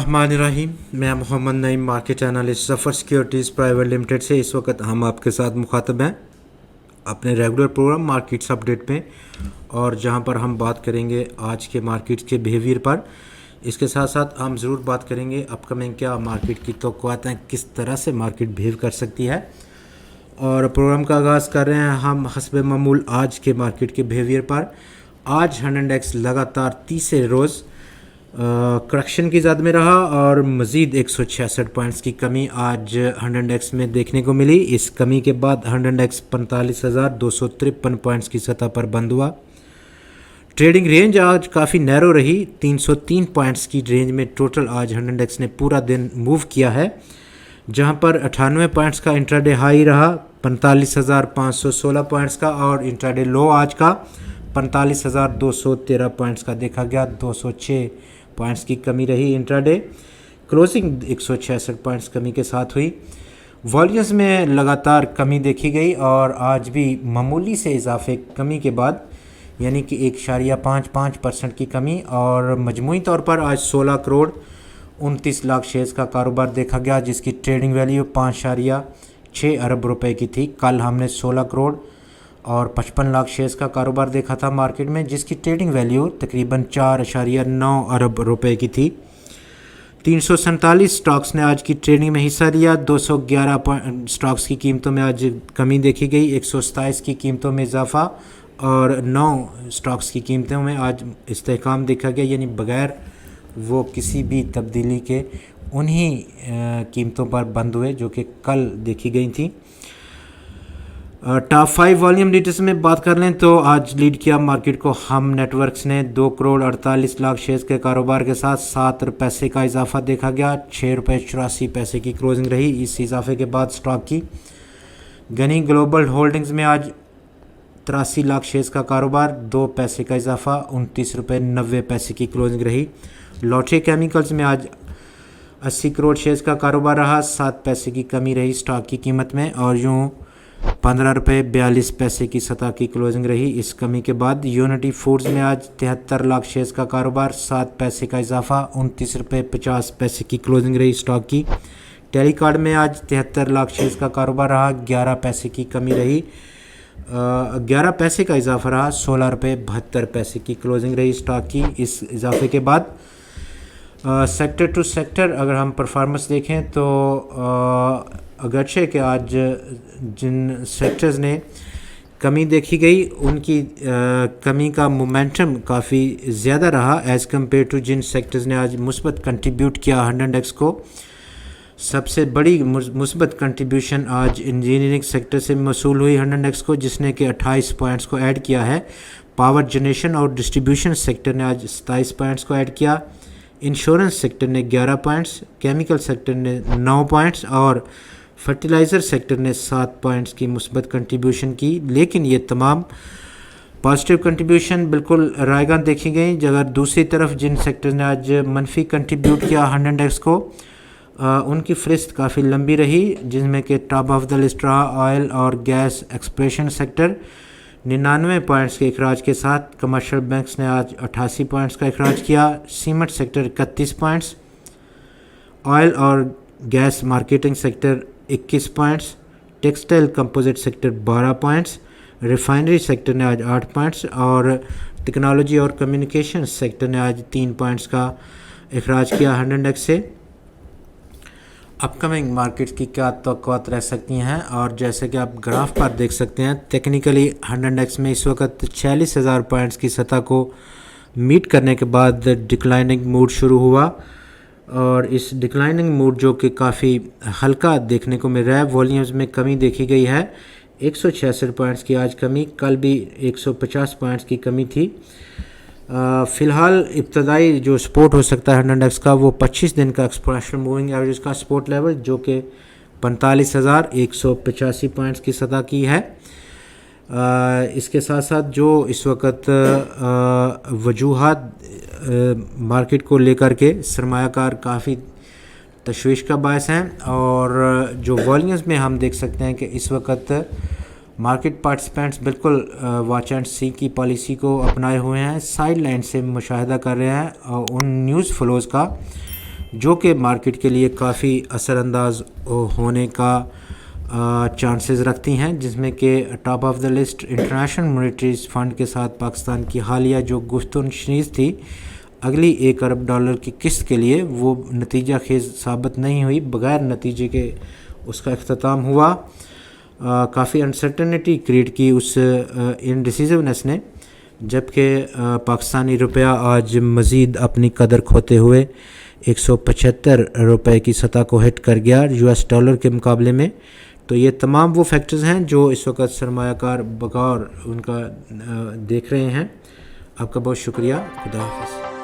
बिस्मिल्लाहिर्रहमानिर्रहीम। मैं Mohammad Naeem, market analyst Zafar securities private limited से। इस वक्त हम आपके साथ मुखातब हैं अपने रेगुलर प्रोग्राम मार्केट्स अपडेट में, और जहां पर हम बात करेंगे आज के मार्केट के बिहेवियर पर। इसके साथ साथ हम ज़रूर बात करेंगे अपकमिंग क्या मार्केट की तवक्कुआत हैं, किस तरह से मार्केट बिहेव कर सकती है। और प्रोग्राम का आगाज़ कर रहे हैं हम हस्ब मामूल आज के मार्केट के बिहेवियर पर। आज 100 इंडेक्स लगातार तीसरे रोज़ करेक्शन की ज़द में रहा और मज़ीद 166 पॉइंट्स की कमी आज 100 इंडेक्स में देखने को मिली। इस कमी के बाद 100 इंडेक्स 45,253 पॉइंट्स की सतह पर बंद हुआ। ट्रेडिंग रेंज आज काफ़ी नैरो रही, 303 पॉइंट्स की रेंज में टोटल आज 100 इंडेक्स ने पूरा दिन मूव किया है, जहां पर 98 पॉइंट्स का इंट्राडे हाई रहा 45,516 पॉइंट्स का, और इंट्राडे लो आज का 45,213 पॉइंट्स का देखा गया। 206 पॉइंट्स की कमी रही इंट्राडे। क्लोजिंग 166 पॉइंट्स कमी के साथ हुई। वॉल्यूम्स में लगातार कमी देखी गई और आज भी मामूली से इजाफे कमी के बाद, यानी कि 1.55% की कमी, और मजमूई तौर पर आज 16 करोड़ 29 लाख शेयर्स का कारोबार देखा गया, जिसकी ट्रेडिंग वैल्यू 5.6 अरब रुपए की थी। कल हमने 16 करोड़ और 55 लाख शेयर्स का कारोबार देखा था मार्केट में, जिसकी ट्रेडिंग वैल्यू तकरीबन 4.9 अरब रुपए की थी। 347 स्टॉक्स ने आज की ट्रेडिंग में हिस्सा लिया। 211 स्टॉक्स की कीमतों में आज कमी देखी गई, 127 की कीमतों में इजाफा और 9 स्टॉक्स की कीमतों में आज इस्तेहकाम देखा गया, यानी बगैर वो किसी भी तब्दीली के उन्हीं कीमतों पर बंद हुए जो कि कल देखी गई थी। टॉप 5 वॉल्यूम लीडर्स में बात कर लें तो आज लीड किया मार्केट को हम नेटवर्क्स ने 2 करोड़ 48 लाख शेयर्स के कारोबार के साथ 7 पैसे का इजाफा देखा गया। 6 रुपये 84 पैसे की क्लोजिंग रही इस इजाफे के बाद स्टॉक की। गनी ग्लोबल होल्डिंग्स में आज 83 लाख शेयर्स का कारोबार, 2 पैसे का इजाफा, 29 रुपये 90 पैसे की क्लोजिंग रही। लॉटरी केमिकल्स में आज 80 करोड़ शेयर्स का कारोबार रहा, 7 पैसे की कमी रही स्टॉक की कीमत में, और यूँ 15 रुपये 42 पैसे की सतह की क्लोजिंग रही इस कमी के बाद। यूनिटी फूड्स में आज 73 लाख शेयर्स का कारोबार, 7 पैसे का इजाफा, 29 रुपये 50 पैसे की क्लोजिंग रही स्टॉक की। टेलीकार्ड में आज 73 लाख शेयर्स का कारोबार रहा, 11 पैसे की कमी रही, 11 पैसे का इजाफा रहा, 16 रुपये 72 पैसे की क्लोजिंग रही स्टॉक की इस इजाफे के बाद। सेक्टर टू सेक्टर अगर हम परफॉर्मेंस देखें तो अगरचे कि आज जिन सेक्टर्स ने कमी देखी गई उनकी कमी का मोमेंटम काफ़ी ज़्यादा रहा एज़ कम्पेयर टू जिन सेक्टर्स ने आज मुस्बत कंट्रीब्यूट किया 100 इंडेक्स को। सबसे बड़ी मुस्बत कंट्रीब्यूशन आज इंजीनियरिंग सेक्टर से मसूल हुई 100 इंडेक्स को, जिसने कि 28 पॉइंट्स को ऐड किया है। पावर जनरेशन और डिस्ट्रीब्यूशन सेक्टर ने आज 27 पॉइंट्स को ऐड किया। इंश्योरेंस सेक्टर ने 11 पॉइंट्स, केमिकल सेक्टर ने 9 पॉइंट्स और फर्टिलाइज़र सेक्टर ने 7 पॉइंट्स की मुस्बत कंट्रीब्यूशन की। लेकिन ये तमाम पॉजिटिव कंट्रीब्यूशन बिल्कुल रायगान देखी गई। अगर दूसरी तरफ जिन सेक्टर ने आज मनफी कंट्रीब्यूट किया 100 इंडेक्स को, उनकी फहरिस्त काफ़ी लंबी रही, जिसमें कि टॉप ऑफ द लिस्ट रहा ऑयल और गैस एक्सप्लोरेशन सेक्टर 99 पॉइंट्स के अखराज के साथ। कमर्शियल बैंक्स ने आज 88 पॉइंट्स का अखराज किया। सीमेंट सेक्टर 31 पॉइंट्स, ऑयल और gas marketing sector 21 points, textile composite sector 12 points, refinery sector ने आज 8 पॉइंट्स और टेक्नोलॉजी और कम्युनिकेशन सेक्टर ने आज 3 पॉइंट्स का अखराज किया 100 इंडेक्स से। अपकमिंग मार्केट्स की क्या तवक्कुआत रह सकती हैं, और जैसे कि आप ग्राफ पर देख सकते हैं टेक्निकली 100 इंडेक्स में इस वक्त 46,000 पॉइंट्स की सतह को मीट करने के बाद डिक्लाइनिंग मूड शुरू हुआ, और इस डिक्लाइनिंग मूड जो कि काफ़ी हल्का देखने को मिल रहा है। वॉल्यूम्स में कमी देखी गई है, 166 पॉइंट्स की आज कमी, कल भी 150 पॉइंट्स की कमी थी। फ़िलहाल इब्तदाई जो सपोर्ट हो सकता है 100 इंडेक्स का वो 25 दिन का एक्सपोनेंशियल मूविंग एवरेज का सपोर्ट लेवल, जो कि 45,185 पॉइंट्स की सतह की है। इसके साथ साथ जो इस वक्त वजूहात मार्केट को लेकर के सरमायाकार काफ़ी तशवीश का बायस हैं, और जो वॉल्यूम्स में हम देख सकते हैं कि इस वक्त मार्केट पार्टिसिपेंट्स बिल्कुल वॉच एंड सी की पॉलिसी को अपनाए हुए हैं, साइड लाइन से मुशाहिदा कर रहे हैं और उन न्यूज़ फ्लोज़ का جو کہ مارکیٹ کے لیے کافی اثر انداز ہونے کا چانسز رکھتی ہیں، جس میں کہ top of the list international monetary fund کے ساتھ پاکستان کی حالیہ جو گفت و شنید تھی اگلی $1 ارب کی قسط کے لیے، وہ نتیجہ خیز ثابت نہیں ہوئی، بغیر نتیجے کے اس کا اختتام ہوا۔ کافی انسرٹنٹی کریٹ کی اس انڈیسیزونیس نے، جبکہ پاکستانی روپیہ آج مزید اپنی قدر کھوتے ہوئے $175 کی سطح کو ہٹ کر گیا $US کے مقابلے میں۔ تو یہ تمام وہ فیکٹرز ہیں جو اس وقت سرمایہ کار بغور ان کا دیکھ رہے ہیں۔ آپ کا بہت شکریہ، خدا حافظ۔